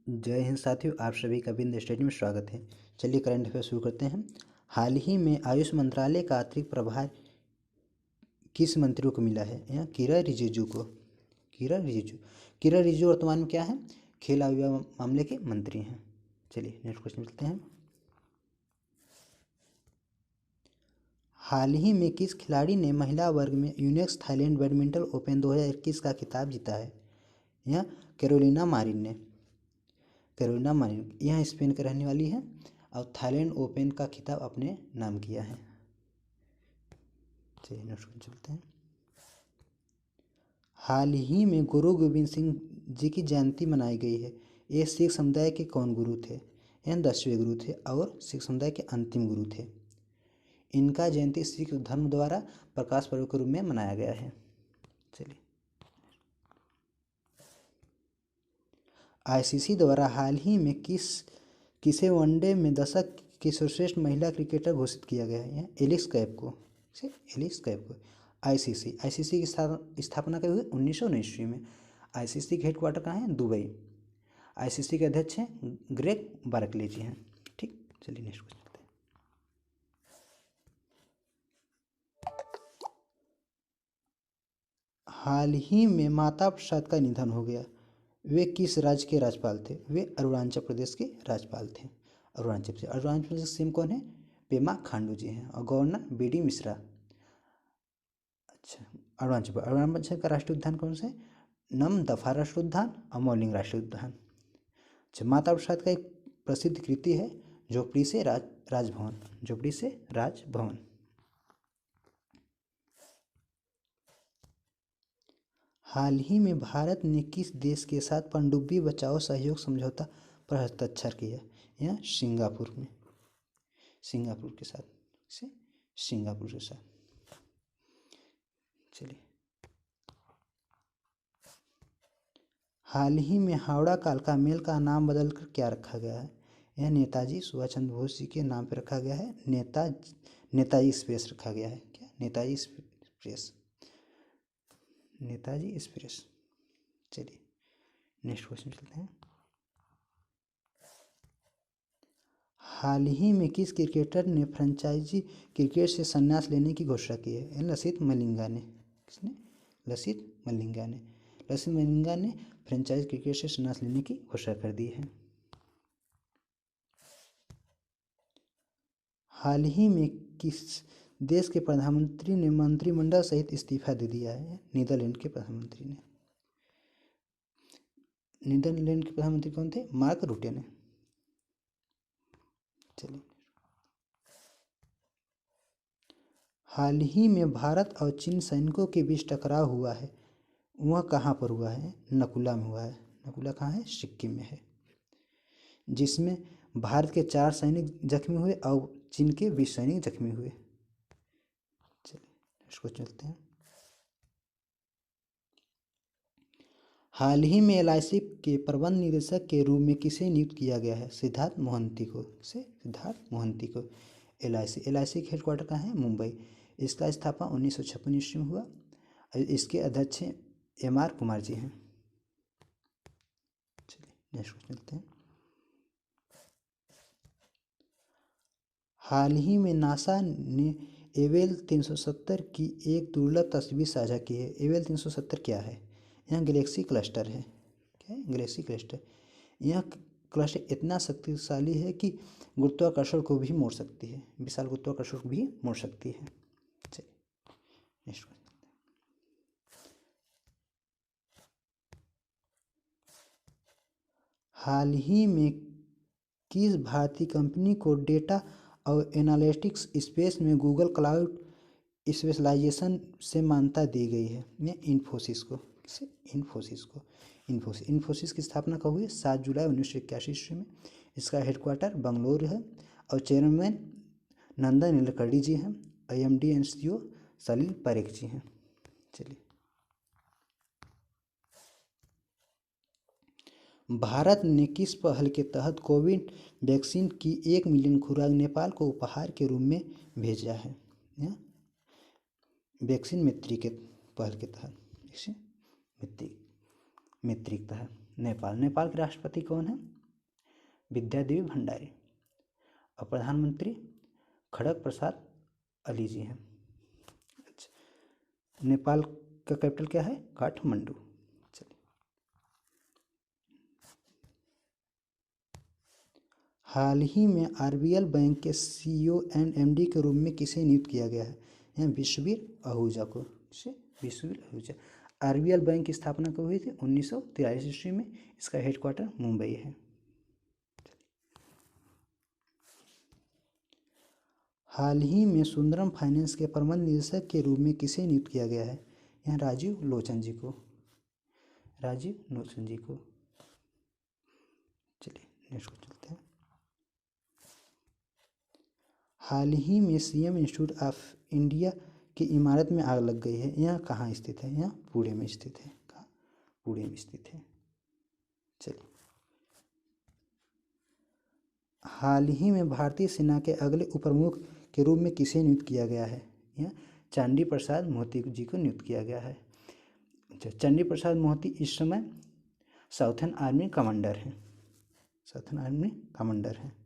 जय हिंद साथियों, आप सभी का बिंद स्टडी में स्वागत है। चलिए करंट अफेयर शुरू करते हैं। हाल ही में आयुष मंत्रालय का अतिरिक्त प्रभार किस मंत्री को मिला है? यहाँ किरण रिजिजू को। किरण रिजिजू वर्तमान में क्या है? खेल और युवा मामले के मंत्री हैं। चलिए नेक्स्ट क्वेश्चन चलते हैं। हाल ही में किस खिलाड़ी ने महिला वर्ग में यूनेक्स थाईलैंड बैडमिंटन ओपन 2021 का खिताब जीता है? यहाँ कैरोलिना मारिन यहाँ स्पेन की रहने वाली है और थाईलैंड ओपन का खिताब अपने नाम किया है। चलिए नेक्स्ट क्वेश्चन चलते हैं। हाल ही में गुरु गोविंद सिंह जी की जयंती मनाई गई है। ये सिख समुदाय के कौन गुरु थे? यह 10वें गुरु थे और सिख समुदाय के अंतिम गुरु थे। इनका जयंती सिख धर्म द्वारा प्रकाश पर्व के रूप में मनाया गया है। चलिए आईसीसी द्वारा हाल ही में किसे वनडे में दशक की सर्वश्रेष्ठ महिला क्रिकेटर घोषित किया गया है? एलिस कैप को। आईसीसी की स्थापना कब हुई? 1919 में। आईसीसी के हेडक्वार्टर कहाँ है? दुबई। आईसीसी के अध्यक्ष हैं ग्रेग बार्कले जी हैं। ठीक, चलिए नेक्स्ट क्वेश्चन चलते हैं। हाल ही में माता प्रसाद का निधन हो गया। वे किस राज्य के राज्यपाल थे? वे अरुणाचल प्रदेश के राज्यपाल थे। अरुणाचल प्रदेश सीएम कौन है? पेमा खांडू जी हैं और गवर्नर बीडी मिश्रा। अच्छा, अरुणाचल का राष्ट्रीय उद्यान कौन सा है? नमदफा राष्ट्रीय उद्यान और मौलिंग राष्ट्रीय उद्यान। अच्छा, माता प्रसाद का एक प्रसिद्ध कृति है झोपड़ी से राजभवन। हाल ही में भारत ने किस देश के साथ पनडुब्बी बचाओ सहयोग समझौता पर हस्ताक्षर किया? यह सिंगापुर के साथ। चलिए हाल ही में हावड़ा कालका मेल का नाम बदलकर क्या रखा गया है? यह नेताजी सुभाष चंद्र बोस जी के नाम पर रखा गया है। नेताजी एक्सप्रेस रखा गया है। क्या? नेताजी एक्सप्रेस। चलिए नेक्स्ट क्वेश्चन चलते हैं। हाल ही में किस क्रिकेटर ने फ्रेंचाइजी क्रिकेट से संन्यास लेने की घोषणा की है? लसित मलिंगा ने। किसने? लसित मलिंगा ने फ्रेंचाइजी क्रिकेट से संन्यास लेने की घोषणा कर दी है। हाल ही में किस देश के प्रधानमंत्री ने मंत्रिमंडल सहित इस्तीफा दे दिया है? नीदरलैंड के प्रधानमंत्री ने। नीदरलैंड के प्रधानमंत्री कौन थे? मार्क रूटे ने। चलिए हाल ही में भारत और चीन सैनिकों के बीच टकराव हुआ है। वह कहाँ पर हुआ है? नकुला में हुआ है। नकुला कहाँ है? सिक्किम में है। जिसमें भारत के 4 सैनिक जख्मी हुए और चीन के 20 सैनिक जख्मी हुए। चलिए इसको चलते हैं। हाल ही में एलआईसी के प्रबंध निदेशक के रूप में किसे नियुक्त किया गया है? सिद्धार्थ मोहंती को। एलआईसी के हेडक्वार्टर कहाँ है? मुंबई। इसका स्थापना 1956 ईस्वी में हुआ। इसके अध्यक्ष एमआर कुमार जी हैं। चलिए नेक्स्ट क्वेश्चन चलते हैं। हाल ही में नासा ने एवेल 370 की एक दुर्लभ तस्वीर साझा की है। एवेल 370 क्या है? यह गैलेक्सी क्लस्टर है। क्या है? Galaxy cluster. यह क्लस्टर इतना शक्तिशाली है कि गुरुत्वाकर्षण को भी मोड़ सकती है। विशाल गुरुत्वाकर्षण को भी मोड़ सकती है। चलिए नेक्स्ट क्वेश्चन। हाल ही में किस भारतीय कंपनी को डेटा और एनालिटिक्स स्पेस में गूगल क्लाउड स्पेशलाइजेशन से मान्यता दी गई है? इन्फोसिस को। इन्फोसिस की स्थापना कब हुई? 7 जुलाई 1981 ईस्वी में। इसका हेडक्वार्टर बंगलुरु है और चेयरमैन नंदन नीलेकर्णी जी हैं। IMD एंड CEO सलील पारेख जी हैं। चलिए भारत ने किस पहल के तहत कोविड वैक्सीन की 1 मिलियन खुराक नेपाल को उपहार के रूप में भेजा है? वैक्सीन मैत्री के पहल के तहत। मैत्री के तहत। नेपाल। नेपाल के राष्ट्रपति कौन है? विद्यादेवी भंडारी। और प्रधानमंत्री खड़ग प्रसाद अली जी हैं। अच्छा, नेपाल का कैपिटल क्या है? काठमांडू। चलिए, हाल ही में आरबीएल बैंक के सीईओ एंड एमडी के रूप में किसे नियुक्त किया गया है? यहाँ विश्ववीर आहूजा को। किसे? विश्ववीर आहूजा। आरबीएल बैंक की स्थापना कब हुई थी? 1943 ईस्वी में। इसका हेडक्वार्टर मुंबई है। हाल ही में सुंदरम फाइनेंस के प्रबंध निदेशक के रूप में किसे नियुक्त किया गया है? यहाँ राजीव लोचन जी को। राजीव लोचन जी को। चलिए नेक्स्ट को चलते हैं। हाल ही में सीरम इंस्टीट्यूट ऑफ इंडिया की इमारत में आग लग गई है। यह कहाँ स्थित है? यह पुणे में स्थित है। कहाँ? पुणे में स्थित है। चलिए, हाल ही में भारतीय सेना के अगले उपप्रमुख के रूप में किसे नियुक्त किया गया है? यह चंडी प्रसाद मोहती जी को नियुक्त किया गया है। अच्छा, चंडी प्रसाद मोहती इस समय साउथर्न आर्मी कमांडर हैं। साउथर्न आर्मी कमांडर हैं।